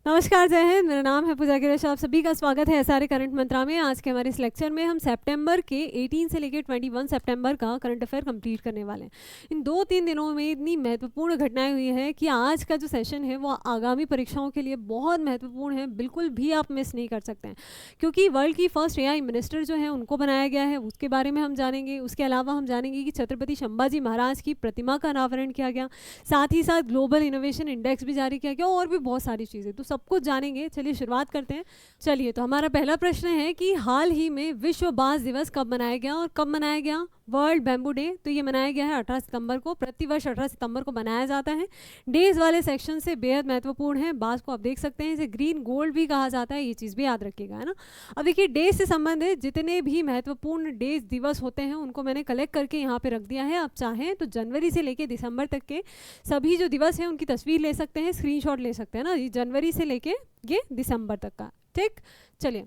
नमस्कार, जय हिंद। मेरा नाम है पूजा गिरीश। आप सभी का स्वागत है एसआरए करंट मंत्रा में। आज के हमारे इस लेक्चर में हम सितंबर के 18 से लेकर 21 सितंबर का करंट अफेयर कंप्लीट करने वाले हैं। इन 2-3 दिनों में इतनी महत्वपूर्ण घटनाएं हुई हैं कि आज का जो सेशन है वो आगामी परीक्षाओं के लिए बहुत महत्वपूर्ण है। बिल्कुल भी आप मिस नहीं कर सकते हैं, क्योंकि वर्ल्ड की फर्स्ट एआई मिनिस्टर जो है उनको बनाया गया है, उसके बारे में हम जानेंगे। उसके अलावा हम जानेंगे कि छत्रपति संभाजी महाराज की प्रतिमा का अनावरण किया गया, साथ ही साथ ग्लोबल इनोवेशन इंडेक्स भी जारी किया गया और भी बहुत सारी चीज़ें, तो सब कुछ जानेंगे। चलिए शुरुआत करते हैं। चलिए, तो हमारा पहला प्रश्न है कि हाल ही में विश्व बांस दिवस कब मनाया गया और कब मनाया गया? वर्ल्ड बैम्बू डे, तो ये मनाया गया है 18 सितंबर को। प्रतिवर्ष 18 सितंबर को मनाया जाता है। डेज वाले सेक्शन से बेहद महत्वपूर्ण है। बांस को आप देख सकते हैं, इसे ग्रीन गोल्ड भी कहा जाता है, ये चीज़ भी याद रखिएगा, है ना। अब देखिए, डे से संबंधित जितने भी महत्वपूर्ण डेज दिवस होते हैं उनको मैंने कलेक्ट करके यहाँ पे रख दिया है। आप चाहें तो जनवरी से लेके दिसंबर तक के सभी जो दिवस हैं उनकी तस्वीर ले सकते हैं, स्क्रीनशॉट ले सकते हैं ना, ये जनवरी से लेके ये दिसंबर तक का। ठीक, चलिए।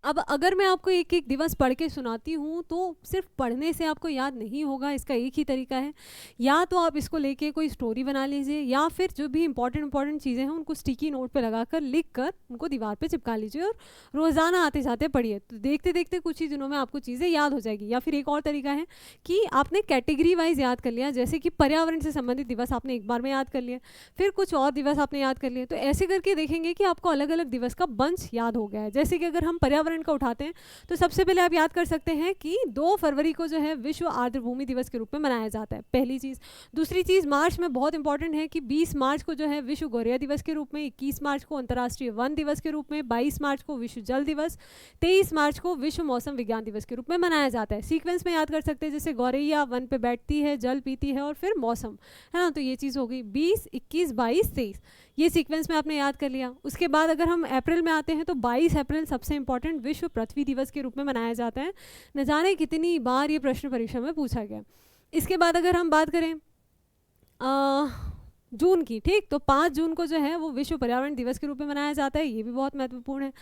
अब अगर मैं आपको एक एक दिवस पढ़ के सुनाती हूँ तो सिर्फ पढ़ने से आपको याद नहीं होगा। इसका एक ही तरीका है, या तो आप इसको लेके कोई स्टोरी बना लीजिए, या फिर जो भी इंपॉर्टेंट चीज़ें हैं उनको स्टिकी नोट पे लगाकर लिख कर उनको दीवार पे चिपका लीजिए और रोज़ाना आते जाते पढ़िए। तो देखते देखते कुछ ही दिनों में आपको चीज़ें याद हो जाएगी। या फिर एक और तरीका है कि आपने कैटेगरी वाइज याद कर लिया, जैसे कि पर्यावरण से संबंधित दिवस आपने एक बार में याद कर लिया, फिर कुछ और दिवस आपने याद कर लिए, तो ऐसे करके देखेंगे कि आपको अलग अलग दिवस का बंच याद हो गया है। जैसे कि अगर हम पर्यावरण का उठाते हैं तो सबसे पहले आप याद कर सकते हैं कि 2 फरवरी को जो है विश्व आर्द्रभूमि दिवस के रूप में मनाया जाता है, पहली चीज़। दूसरी चीज़, मार्च में बहुत इंपॉर्टेंट है कि 20 मार्च को जो है विश्व गौरैया दिवस के रूप में, 21 मार्च को अंतर्राष्ट्रीय वन दिवस के रूप में, 22 मार्च को विश्व जल दिवस, 23 मार्च को विश्व मौसम विज्ञान दिवस के रूप में मनाया जाता है। सीक्वेंस में याद कर सकते हैं, जैसे गौरैया वन पे बैठती है, जल पीती है और फिर मौसम, है ना। तो ये चीज़ हो गई 20, 21, 22, 23, ये सीक्वेंस में आपने याद कर लिया। उसके बाद अगर हम अप्रैल में आते हैं तो 22 अप्रैल सबसे इंपॉर्टेंट विश्व पृथ्वी दिवस के रूप में मनाया जाता है। न जाने कितनी बार ये प्रश्न परीक्षा में पूछा गया। इसके बाद अगर हम बात करें जून की, ठीक, तो 5 जून को जो है वो विश्व पर्यावरण दिवस के रूप में मनाया जाता है, ये भी बहुत महत्वपूर्ण है।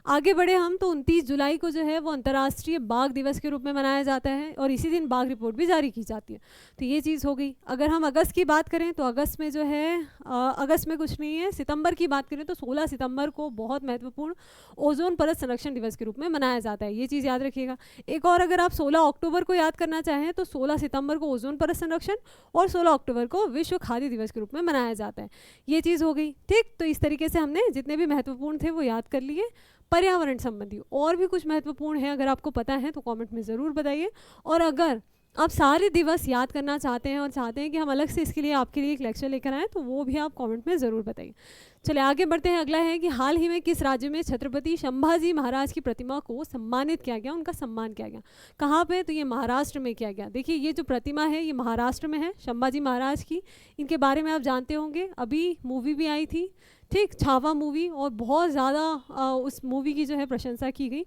आगे बढ़े हम तो 29 जुलाई को जो है वो अंतर्राष्ट्रीय बाघ दिवस के रूप में मनाया जाता है और इसी दिन बाघ रिपोर्ट भी जारी की जाती है। तो ये चीज़ हो गई। अगर हम अगस्त की बात करें तो अगस्त में जो है अगस्त में कुछ नहीं है। सितंबर की बात करें तो 16 सितंबर को बहुत महत्वपूर्ण ओजोन परत संरक्षण दिवस के रूप में मनाया जाता है, ये चीज़ याद रखिएगा। एक और अगर आप 16 अक्टूबर को याद करना चाहें तो 16 सितंबर को ओजोन परत संरक्षण और 16 अक्टूबर को विश्व खाद्य दिवस के रूप में मनाया जाता है, ये चीज़ हो गई। ठीक, तो इस तरीके से हमने जितने भी महत्वपूर्ण थे वो याद कर लिए। पर्यावरण संबंधी और भी कुछ महत्वपूर्ण है, अगर आपको पता है तो कमेंट में ज़रूर बताइए। और अगर आप सारे दिवस याद करना चाहते हैं और चाहते हैं कि हम अलग से इसके लिए आपके लिए एक लेक्चर लेकर आएँ तो वो भी आप कमेंट में ज़रूर बताइए। चलिए आगे बढ़ते हैं। अगला है कि हाल ही में किस राज्य में छत्रपति संभाजी महाराज की प्रतिमा को सम्मानित किया गया, उनका सम्मान किया गया? कहाँ पे? तो ये महाराष्ट्र में किया गया। देखिए, ये जो प्रतिमा है ये महाराष्ट्र में है, संभाजी महाराज की। इनके बारे में आप जानते होंगे, अभी मूवी भी आई थी, ठीक, छावा मूवी, और बहुत ज़्यादा उस मूवी की जो है प्रशंसा की गई।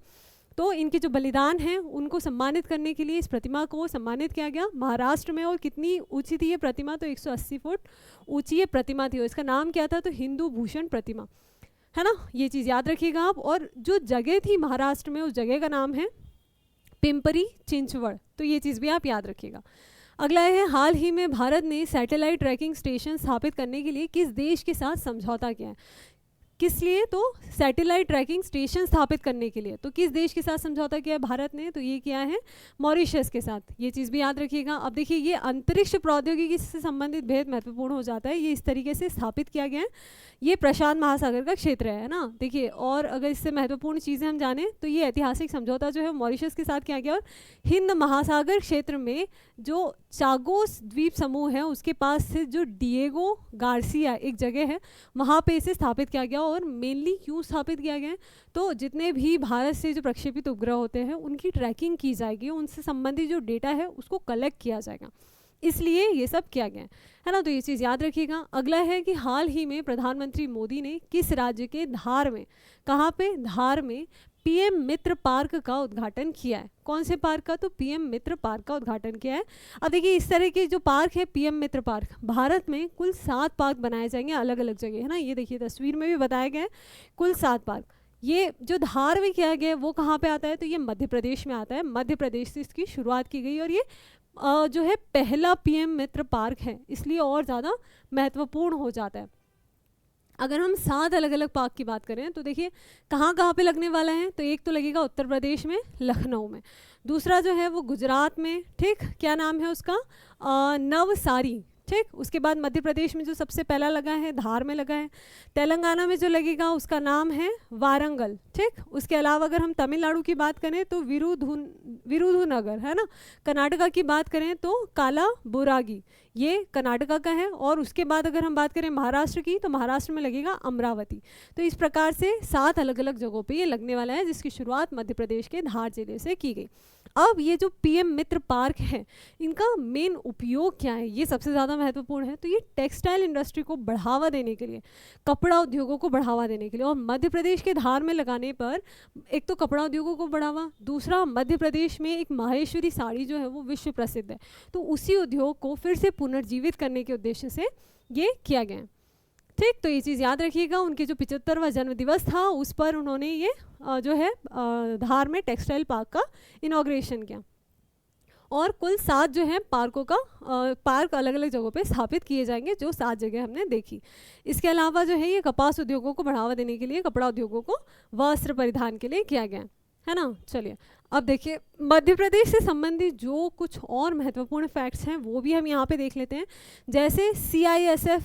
तो इनके जो बलिदान हैं उनको सम्मानित करने के लिए इस प्रतिमा को सम्मानित किया गया महाराष्ट्र में। और कितनी ऊंची थी ये प्रतिमा? तो 180 फुट ऊंची ये प्रतिमा थी। और इसका नाम क्या था? तो हिंदू भूषण प्रतिमा, है ना, ये चीज़ याद रखिएगा आप। और जो जगह थी महाराष्ट्र में उस जगह का नाम है पिंपरी चिंचवड़, तो ये चीज़ भी आप याद रखिएगा। अगला है, हाल ही में भारत ने सैटेलाइट ट्रैकिंग स्टेशन स्थापित करने के लिए किस देश के साथ समझौता किया है? किस लिए? तो सैटेलाइट ट्रैकिंग स्टेशन स्थापित करने के लिए। तो किस देश के साथ समझौता किया है भारत ने? तो ये किया है मॉरिशस के साथ, ये चीज़ भी याद रखिएगा। अब देखिए, ये अंतरिक्ष प्रौद्योगिकी से संबंधित बेहद महत्वपूर्ण हो जाता है। ये इस तरीके से स्थापित किया गया है, ये प्रशांत महासागर का क्षेत्र है ना। देखिए, और अगर इससे महत्वपूर्ण चीज़ें हम जानें तो ये ऐतिहासिक समझौता जो है मॉरिशस के साथ किया गया। और हिंद महासागर क्षेत्र में जो चागोस द्वीप समूह है उसके पास से जो डिएगो गार्सिया एक जगह है, वहाँ पे इसे स्थापित किया गया। और मेनली क्यों स्थापित किया गया है? तो जितने भी भारत से जो प्रक्षेपित उपग्रह होते हैं उनकी ट्रैकिंग की जाएगी, उनसे संबंधित जो डेटा है उसको कलेक्ट किया जाएगा, इसलिए ये सब किया गया है ना। तो ये चीज़ याद रखिएगा। अगला है कि हाल ही में प्रधानमंत्री मोदी ने किस राज्य के धार में, कहाँ पे? धार में पीएम मित्र पार्क का उद्घाटन किया है। कौन से पार्क का? तो पीएम मित्र पार्क का उद्घाटन किया है। अब देखिए, इस तरह के जो पार्क है पीएम मित्र पार्क, भारत में कुल 7 पार्क बनाए जाएंगे अलग अलग जगह, है ना। ये देखिए तस्वीर में भी बताया गया है, कुल 7 पार्क। ये जो धार में किया गया है वो कहाँ पे आता है? तो ये मध्य प्रदेश में आता है। मध्य प्रदेश से इसकी शुरुआत की गई और ये जो है पहला पीएम मित्र पार्क है, इसलिए और ज़्यादा महत्वपूर्ण हो जाता है। अगर हम 7 अलग अलग पार्क की बात करें तो देखिए कहाँ कहाँ पे लगने वाला है। तो एक तो लगेगा उत्तर प्रदेश में, लखनऊ में। दूसरा जो है वो गुजरात में, ठीक, क्या नाम है उसका, नवसारी, ठीक। उसके बाद मध्य प्रदेश में जो सबसे पहला लगा है धार में लगा है। तेलंगाना में जो लगेगा उसका नाम है वारंगल, ठीक। उसके अलावा अगर हम तमिलनाडु की बात करें तो विरुधुनगर, है ना। कर्नाटका की बात करें तो कालाबुरागी, ये कर्नाटका का है। और उसके बाद अगर हम बात करें महाराष्ट्र की तो महाराष्ट्र में लगेगा अमरावती। तो इस प्रकार से 7 अलग अलग जगहों पे ये लगने वाला है, जिसकी शुरुआत मध्य प्रदेश के धार जिले से की गई। अब ये जो पीएम मित्र पार्क है, इनका मेन उपयोग क्या है, ये सबसे ज़्यादा महत्वपूर्ण है। तो ये टेक्सटाइल इंडस्ट्री को बढ़ावा देने के लिए, कपड़ा उद्योगों को बढ़ावा देने के लिए, और मध्य प्रदेश के धार में लगाने पर एक तो कपड़ा उद्योगों को बढ़ावा, दूसरा मध्य प्रदेश में एक माहेश्वरी साड़ी जो है वो विश्व प्रसिद्ध है, तो उसी उद्योग को फिर से पुनर्जीवित करने के उद्देश्य से ये किया गया है, ठीक। तो ये चीज़ याद रखिएगा, उनके जो 75वां जन्म दिवस था उस पर उन्होंने ये जो है धार में टेक्सटाइल पार्क का इनॉग्रेशन किया। और कुल 7 जो है पार्कों का पार्क अलग अलग जगहों पे स्थापित किए जाएंगे, जो 7 जगह हमने देखी। इसके अलावा जो है ये कपास उद्योगों को बढ़ावा देने के लिए, कपड़ा उद्योगों को वस्त्र परिधान के लिए किया गया है ना। चलिए अब देखिए मध्य प्रदेश से संबंधित जो कुछ और महत्वपूर्ण फैक्ट्स हैं वो भी हम यहाँ पे देख लेते हैं। जैसे CISF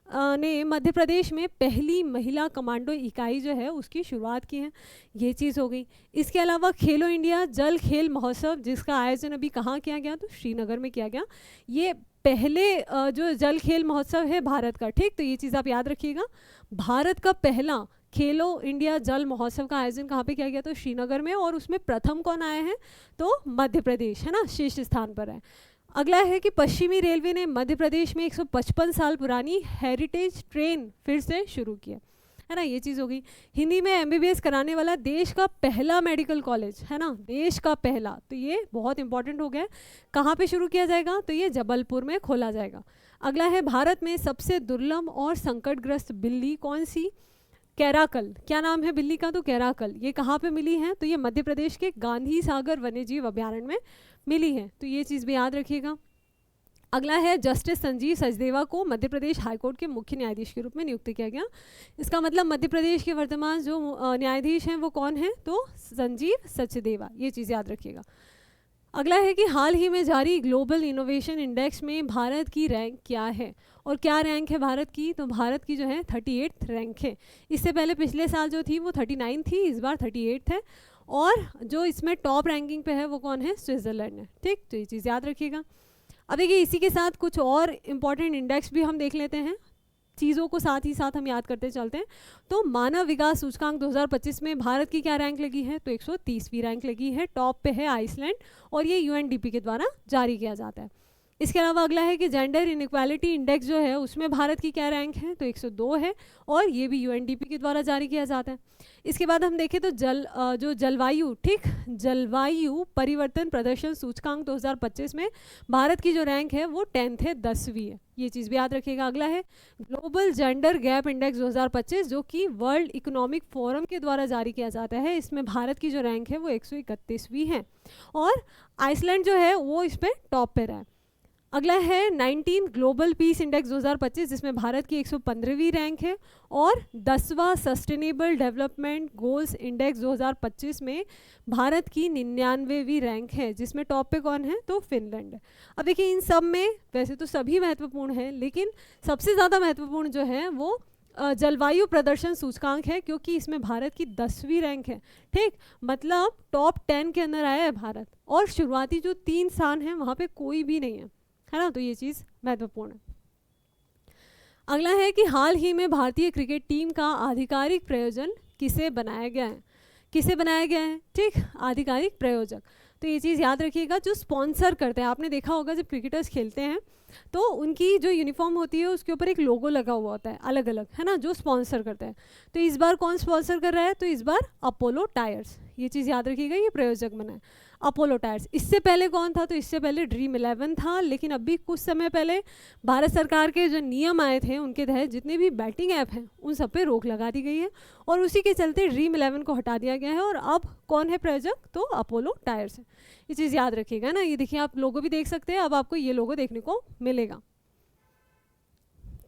ने मध्य प्रदेश में पहली महिला कमांडो इकाई जो है उसकी शुरुआत की है, ये चीज़ हो गई। इसके अलावा खेलो इंडिया जल खेल महोत्सव, जिसका आयोजन अभी कहाँ किया गया, तो श्रीनगर में किया गया। ये पहले जो जल खेल महोत्सव है भारत का, ठीक। तो ये चीज़ आप याद रखिएगा, भारत का पहला खेलो इंडिया जल महोत्सव का आयोजन कहाँ पे किया गया, तो श्रीनगर में। और उसमें प्रथम कौन आए हैं, तो मध्य प्रदेश, है ना, शीर्ष स्थान पर है। अगला है कि पश्चिमी रेलवे ने मध्य प्रदेश में 155 साल पुरानी हेरिटेज ट्रेन फिर से शुरू की है ना, ये चीज़ हो गई। हिंदी में MBBS कराने वाला देश का पहला मेडिकल कॉलेज, है ना, देश का पहला, तो ये बहुत इंपॉर्टेंट हो गया। कहाँ पे शुरू किया जाएगा, तो ये जबलपुर में खोला जाएगा। अगला है भारत में सबसे दुर्लभ और संकटग्रस्त बिल्ली कौन सी, कैराकल, क्या नाम है बिल्ली का, तो कैराकल। ये कहाँ पे मिली है, तो ये मध्य प्रदेश के गांधी सागर वन्यजीव अभ्यारण्य में मिली है, तो ये चीज़ भी याद रखिएगा। अगला है जस्टिस संजीव सचदेवा को मध्य प्रदेश हाईकोर्ट के मुख्य न्यायाधीश के रूप में नियुक्त किया गया। इसका मतलब मध्य प्रदेश के वर्तमान जो न्यायाधीश हैं वो कौन है, तो संजीव सचदेवा, ये चीज़ याद रखिएगा। अगला है कि हाल ही में जारी ग्लोबल इनोवेशन इंडेक्स में भारत की रैंक क्या है, और क्या रैंक है भारत की, तो भारत की जो है 38th रैंक है। इससे पहले पिछले साल जो थी वो 39 थी, इस बार 38 है। और जो इसमें टॉप रैंकिंग पे है वो कौन है, स्विट्ज़रलैंड है, ठीक। तो ये चीज़ याद रखिएगा। अब देखिए इसी के साथ कुछ और इम्पॉर्टेंट इंडेक्स भी हम देख लेते हैं, चीज़ों को साथ ही साथ हम याद करते चलते हैं। तो मानव विकास सूचकांक 2025 में भारत की क्या रैंक लगी है, तो 130वीं रैंक लगी है। टॉप पे है आइसलैंड, और ये UNDP के द्वारा जारी किया जाता है। इसके अलावा अगला है कि जेंडर इनइक्वालिटी इंडेक्स जो है उसमें भारत की क्या रैंक है, तो 102 है, और ये भी UNDP के द्वारा जारी किया जाता है। इसके बाद हम देखें तो जो जलवायु, ठीक, जलवायु परिवर्तन प्रदर्शन सूचकांक 2025 में भारत की जो रैंक है वो 10th है, 10वीं है, ये चीज़ भी याद रखिएगा। अगला है ग्लोबल जेंडर गैप इंडेक्स 2025, जो कि वर्ल्ड इकोनॉमिक फोरम के द्वारा जारी किया जाता है। इसमें भारत की जो रैंक है वो 131वीं है, और आइसलैंड जो है वो इस पर टॉप पे रहा है। अगला है 19 ग्लोबल पीस इंडेक्स 2025, जिसमें भारत की 115वीं रैंक है। और 10वां सस्टेनेबल डेवलपमेंट गोल्स इंडेक्स 2025 में भारत की 99वीं रैंक है, जिसमें टॉप पे कौन है, तो फिनलैंड है। अब देखिए इन सब में वैसे तो सभी महत्वपूर्ण हैं, लेकिन सबसे ज़्यादा महत्वपूर्ण जो है वो जलवायु प्रदर्शन सूचकांक है, क्योंकि इसमें भारत की 10वीं रैंक है, ठीक। मतलब टॉप 10 के अंदर आया है भारत, और शुरुआती जो 3 स्थान हैं वहाँ पे कोई भी नहीं है ना, तो ये चीज़ महत्वपूर्ण है। अगला है कि हाल ही में भारतीय क्रिकेट टीम का आधिकारिक प्रयोजन किसे बनाया गया है, किसे बनाया गया है, ठीक, आधिकारिक प्रयोजक। तो ये चीज़ याद रखिएगा, जो स्पॉन्सर करते हैं, आपने देखा होगा जब क्रिकेटर्स खेलते हैं तो उनकी जो यूनिफॉर्म होती है उसके ऊपर एक लोगो लगा हुआ होता है अलग अलग, है ना, जो स्पॉन्सर करते हैं। तो इस बार कौन स्पॉन्सर कर रहा है, तो इस बार अपोलो टायर्स, ये चीज़ याद रखिएगा, ये प्रयोजक बना है अपोलो टायर्स। इससे पहले कौन था, तो इससे पहले ड्रीम 11 था, लेकिन अभी कुछ समय पहले भारत सरकार के जो नियम आए थे उनके तहत जितने भी बैटिंग ऐप हैं उन सब पे रोक लगा दी गई है, और उसी के चलते ड्रीम 11 को हटा दिया गया है, और अब कौन है प्रयोजक, तो अपोलो टायर्स है। ये चीज़ याद रखिएगा ना, ये देखिए आप लोगो भी देख सकते हैं, अब आपको ये लोगो देखने को मिलेगा।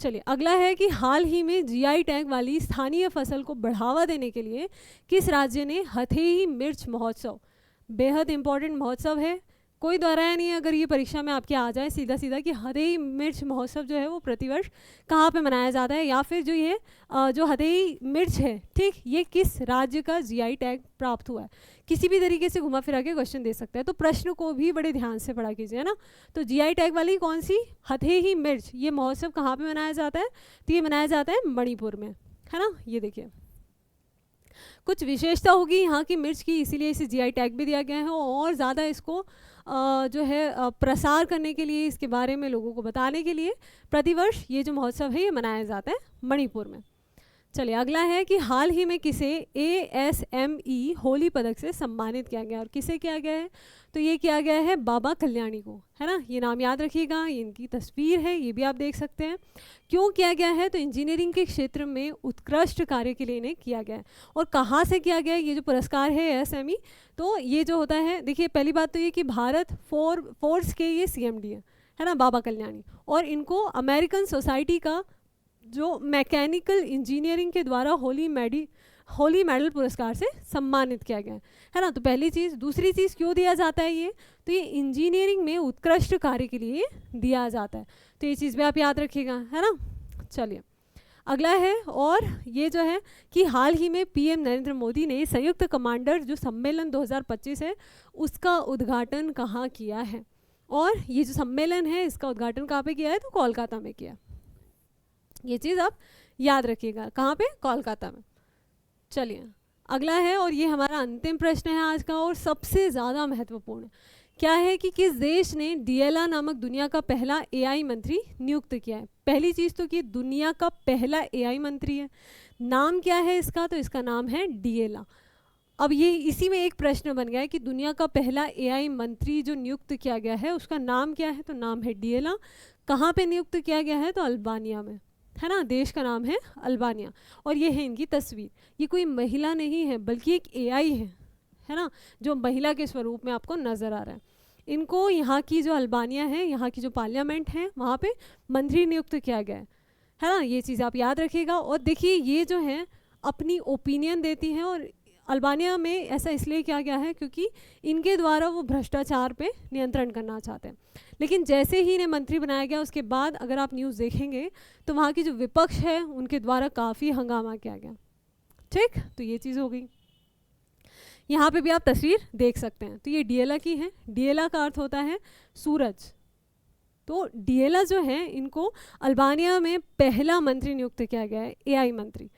चलिए अगला है कि हाल ही में जीआई टैग वाली स्थानीय फसल को बढ़ावा देने के लिए किस राज्य ने हथेई मिर्च महोत्सव, बेहद इंपॉर्टेंट महोत्सव है, कोई दोहराया नहीं है अगर ये परीक्षा में आपके आ जाए सीधा सीधा कि हथेई मिर्च महोत्सव जो है वो प्रतिवर्ष कहाँ पे मनाया जाता है, या फिर जो ये जो हथेई मिर्च है, ठीक, ये किस राज्य का जीआई टैग प्राप्त हुआ है। किसी भी तरीके से घुमा फिरा के क्वेश्चन दे सकता है, तो प्रश्न को भी बड़े ध्यान से पढ़ा कीजिए ना। तो जीआई टैग वाली कौन सी, हथेई मिर्च, ये महोत्सव कहाँ पे मनाया जाता है, तो ये मनाया जाता है मणिपुर में, है ना। ये देखिए कुछ विशेषता होगी यहाँ की मिर्च की, इसीलिए इसे जीआई टैग भी दिया गया है, और ज़्यादा इसको जो है प्रसार करने के लिए, इसके बारे में लोगों को बताने के लिए प्रतिवर्ष ये जो महोत्सव है ये मनाया जाता है मणिपुर में। चलिए अगला है कि हाल ही में किसे ASME होली पदक से सम्मानित किया गया, और किसे किया गया है, तो ये किया गया है बाबा कल्याणी को, है ना। ये नाम याद रखिएगा, ये इनकी तस्वीर है, ये भी आप देख सकते हैं। क्यों किया गया है, तो इंजीनियरिंग के क्षेत्र में उत्कृष्ट कार्य के लिए इन्हें किया गया है। और कहाँ से किया गया है ये जो पुरस्कार है ASME, तो ये जो होता है, देखिए पहली बात तो ये कि भारत फोर्स के ये CMD है ना, बाबा कल्याणी, और इनको अमेरिकन सोसाइटी का जो मैकेनिकल इंजीनियरिंग के द्वारा होली मेडल पुरस्कार से सम्मानित किया गया है ना। तो पहली चीज़, दूसरी चीज़ क्यों दिया जाता है ये, तो ये इंजीनियरिंग में उत्कृष्ट कार्य के लिए दिया जाता है, तो ये चीज़ भी आप याद रखिएगा, है ना। चलिए अगला है, और ये जो है कि हाल ही में PM नरेंद्र मोदी ने संयुक्त कमांडर जो सम्मेलन 2025 है उसका उद्घाटन कहाँ किया है, और ये जो सम्मेलन है इसका उद्घाटन कहाँ पे किया है, तो कोलकाता में किया। ये चीज़ आप याद रखिएगा, कहाँ पे, कोलकाता में। चलिए अगला है, और ये हमारा अंतिम प्रश्न है आज का और सबसे ज़्यादा महत्वपूर्ण, क्या है कि किस देश ने DLA नामक दुनिया का पहला AI मंत्री नियुक्त किया है। पहली चीज़ तो कि दुनिया का पहला AI मंत्री है, नाम क्या है इसका, तो इसका नाम है DLA। अब ये इसी में एक प्रश्न बन गया है कि दुनिया का पहला AI मंत्री जो नियुक्त किया गया है उसका नाम क्या है, तो नाम है DLA। कहाँ पे नियुक्त किया गया है, तो अल्बानिया में, है ना, देश का नाम है अल्बानिया। और ये है इनकी तस्वीर, ये कोई महिला नहीं है बल्कि एक AI है ना, जो महिला के स्वरूप में आपको नज़र आ रहा है। इनको यहाँ की जो अल्बानिया है, यहाँ की जो पार्लियामेंट है वहाँ पे मंत्री नियुक्त किया गया है ना। ये चीज़ आप याद रखिएगा। और देखिए ये जो है अपनी ओपिनियन देती हैं, और अल्बानिया में ऐसा इसलिए किया गया है क्योंकि इनके द्वारा वो भ्रष्टाचार पे नियंत्रण करना चाहते हैं। लेकिन जैसे ही इन्हें मंत्री बनाया गया उसके बाद अगर आप न्यूज़ देखेंगे तो वहाँ की जो विपक्ष है उनके द्वारा काफ़ी हंगामा किया गया, ठीक। तो ये चीज़ हो गई, यहाँ पे भी आप तस्वीर देख सकते हैं। तो ये DLA की है, DLA का अर्थ होता है सूरज। तो DLA जो है इनको अल्बानिया में पहला मंत्री नियुक्त किया गया है, AI मंत्री।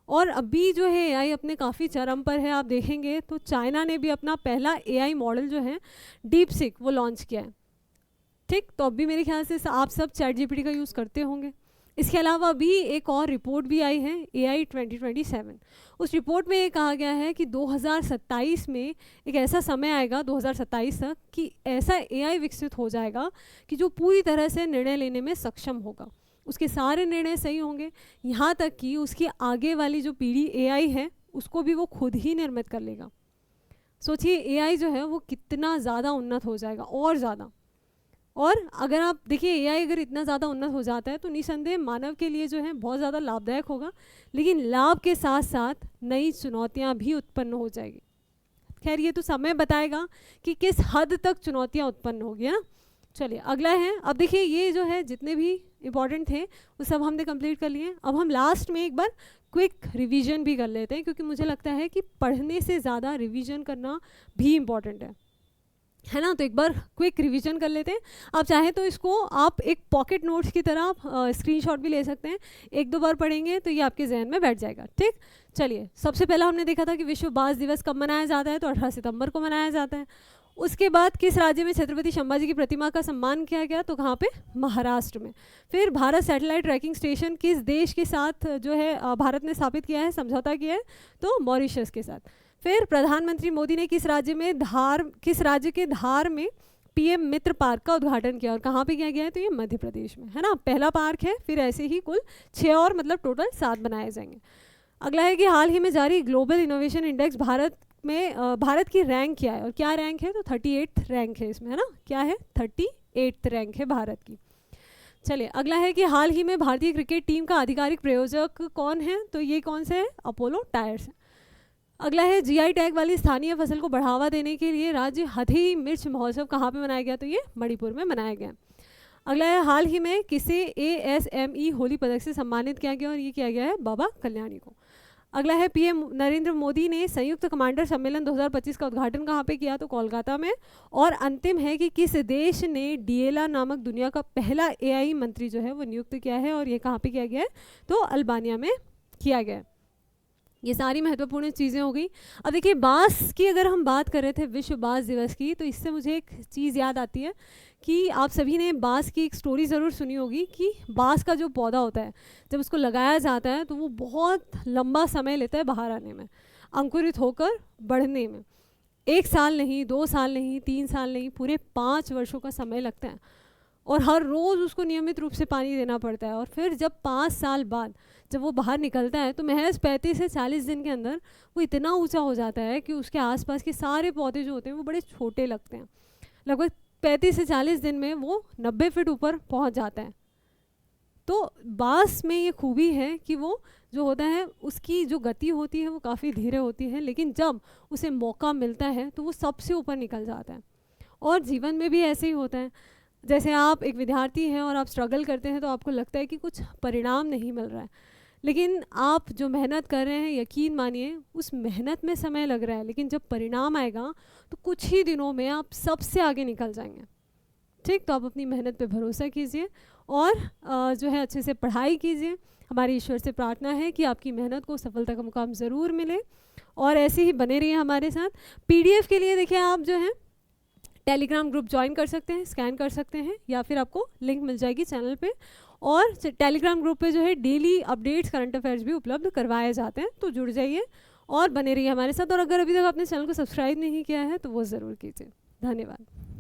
और अभी जो है AI अपने काफ़ी चरम पर है, आप देखेंगे तो चाइना ने भी अपना पहला AI मॉडल जो है DeepSeek वो लॉन्च किया है, ठीक। तो अभी मेरे ख्याल से आप सब ChatGPT का यूज़ करते होंगे। इसके अलावा अभी एक और रिपोर्ट भी आई है AI 2027। उस रिपोर्ट में ये कहा गया है कि 2027 में एक ऐसा समय आएगा 2027 तक कि ऐसा AI विकसित हो जाएगा कि जो पूरी तरह से निर्णय लेने में सक्षम होगा, उसके सारे निर्णय सही होंगे, यहाँ तक कि उसकी आगे वाली जो पीढ़ी AI है उसको भी वो खुद ही निर्मित कर लेगा। सोचिए AI जो है वो कितना ज़्यादा उन्नत हो जाएगा, और ज़्यादा। और अगर आप देखिए AI अगर इतना ज़्यादा उन्नत हो जाता है तो निसंदेह मानव के लिए जो है बहुत ज़्यादा लाभदायक होगा, लेकिन लाभ के साथ साथ नई चुनौतियाँ भी उत्पन्न हो जाएगी। खैर ये तो समय बताएगा कि किस हद तक चुनौतियाँ उत्पन्न होगी, है ना। चलिए अगला है, अब देखिए ये जो है जितने भी इम्पॉर्टेंट थे वो सब हमने कंप्लीट कर लिए। अब हम लास्ट में एक बार क्विक रिवीजन भी कर लेते हैं, क्योंकि मुझे लगता है कि पढ़ने से ज़्यादा रिवीजन करना भी इम्पॉर्टेंट है ना। तो एक बार क्विक रिवीजन कर लेते हैं। आप चाहें तो इसको आप एक पॉकेट नोट्स की तरह स्क्रीनशॉट भी ले सकते हैं, एक दो बार पढ़ेंगे तो ये आपके जहन में बैठ जाएगा, ठीक। चलिए सबसे पहला हमने देखा था कि विश्व बाल दिवस कब मनाया जाता है, तो 18 सितंबर को मनाया जाता है। उसके बाद किस राज्य में छत्रपति संभाजी की प्रतिमा का सम्मान किया गया, तो कहाँ पे, महाराष्ट्र में। फिर भारत सैटेलाइट ट्रैकिंग स्टेशन किस देश के साथ जो है भारत ने स्थापित किया है, समझौता किया है, तो मॉरिशस के साथ। फिर प्रधानमंत्री मोदी ने किस राज्य के धार में PM मित्र पार्क का उद्घाटन किया, और कहाँ पे किया गया है, तो ये मध्य प्रदेश में, है ना, पहला पार्क है। फिर ऐसे ही कुल 6 और मतलब टोटल 7 बनाए जाएंगे। अगला है कि हाल ही में जारी ग्लोबल इनोवेशन इंडेक्स भारत की रैंक क्या है, और क्या रैंक है, तो 38th रैंक है इसमें, है ना, क्या है, 38th रैंक है भारत की। चलिए अगला है कि हाल ही में भारतीय क्रिकेट टीम का आधिकारिक प्रायोजक कौन है, तो ये कौन से है, अपोलो टायर्स। अगला है जीआई टैग वाली स्थानीय फसल को बढ़ावा देने के लिए राज्य हथी मिर्च महोत्सव कहाँ पे मनाया गया, तो ये मणिपुर में मनाया गया। अगला है हाल ही में किसे ASME होली पदक से सम्मानित किया गया, और ये किया गया है बाबा कल्याणी को। अगला है पीएम नरेंद्र मोदी ने संयुक्त कमांडर सम्मेलन 2025 का उद्घाटन कहाँ पे किया, तो कोलकाता में। और अंतिम है कि किस देश ने डिएला नामक दुनिया का पहला AI मंत्री जो है वो नियुक्त किया है, और ये कहाँ पे किया गया है, तो अल्बानिया में किया गया है। ये सारी महत्वपूर्ण चीज़ें हो गई। अब देखिए बांस की अगर हम बात कर रहे थे विश्व बांस दिवस की, तो इससे मुझे एक चीज़ याद आती है कि आप सभी ने बांस की एक स्टोरी ज़रूर सुनी होगी कि बांस का जो पौधा होता है जब उसको लगाया जाता है तो वो बहुत लंबा समय लेता है बाहर आने में, अंकुरित होकर बढ़ने में। 1 साल नहीं, 2 साल नहीं, 3 साल नहीं, पूरे 5 वर्षों का समय लगता है, और हर रोज़ उसको नियमित रूप से पानी देना पड़ता है। और फिर जब 5 साल बाद जब वो बाहर निकलता है तो महज 35 से 40 दिन के अंदर वो इतना ऊंचा हो जाता है कि उसके आसपास के सारे पौधे जो होते हैं वो बड़े छोटे लगते हैं। लगभग 35 से 40 दिन में वो 90 फीट ऊपर पहुंच जाता है। तो बांस में ये खूबी है कि वो जो होता है उसकी जो गति होती है वो काफ़ी धीरे होती है, लेकिन जब उसे मौका मिलता है तो वो सबसे ऊपर निकल जाता है। और जीवन में भी ऐसे ही होता है, जैसे आप एक विद्यार्थी हैं और आप स्ट्रगल करते हैं तो आपको लगता है कि कुछ परिणाम नहीं मिल रहा है, लेकिन आप जो मेहनत कर रहे हैं यकीन मानिए उस मेहनत में समय लग रहा है, लेकिन जब परिणाम आएगा तो कुछ ही दिनों में आप सबसे आगे निकल जाएंगे। ठीक, तो आप अपनी मेहनत पे भरोसा कीजिए और जो है अच्छे से पढ़ाई कीजिए। हमारी ईश्वर से प्रार्थना है कि आपकी मेहनत को सफलता का मुकाम ज़रूर मिले, और ऐसे ही बने रहिए हमारे साथ। PDF के लिए देखिए आप जो है टेलीग्राम ग्रुप ज्वाइन कर सकते हैं, स्कैन कर सकते हैं, या फिर आपको लिंक मिल जाएगी चैनल पे। और टेलीग्राम ग्रुप पे जो है डेली अपडेट्स, करंट अफेयर्स भी उपलब्ध करवाए जाते हैं, तो जुड़ जाइए और बने रहिए हमारे साथ। और अगर अभी तक आपने चैनल को सब्सक्राइब नहीं किया है तो वो ज़रूर कीजिए। धन्यवाद।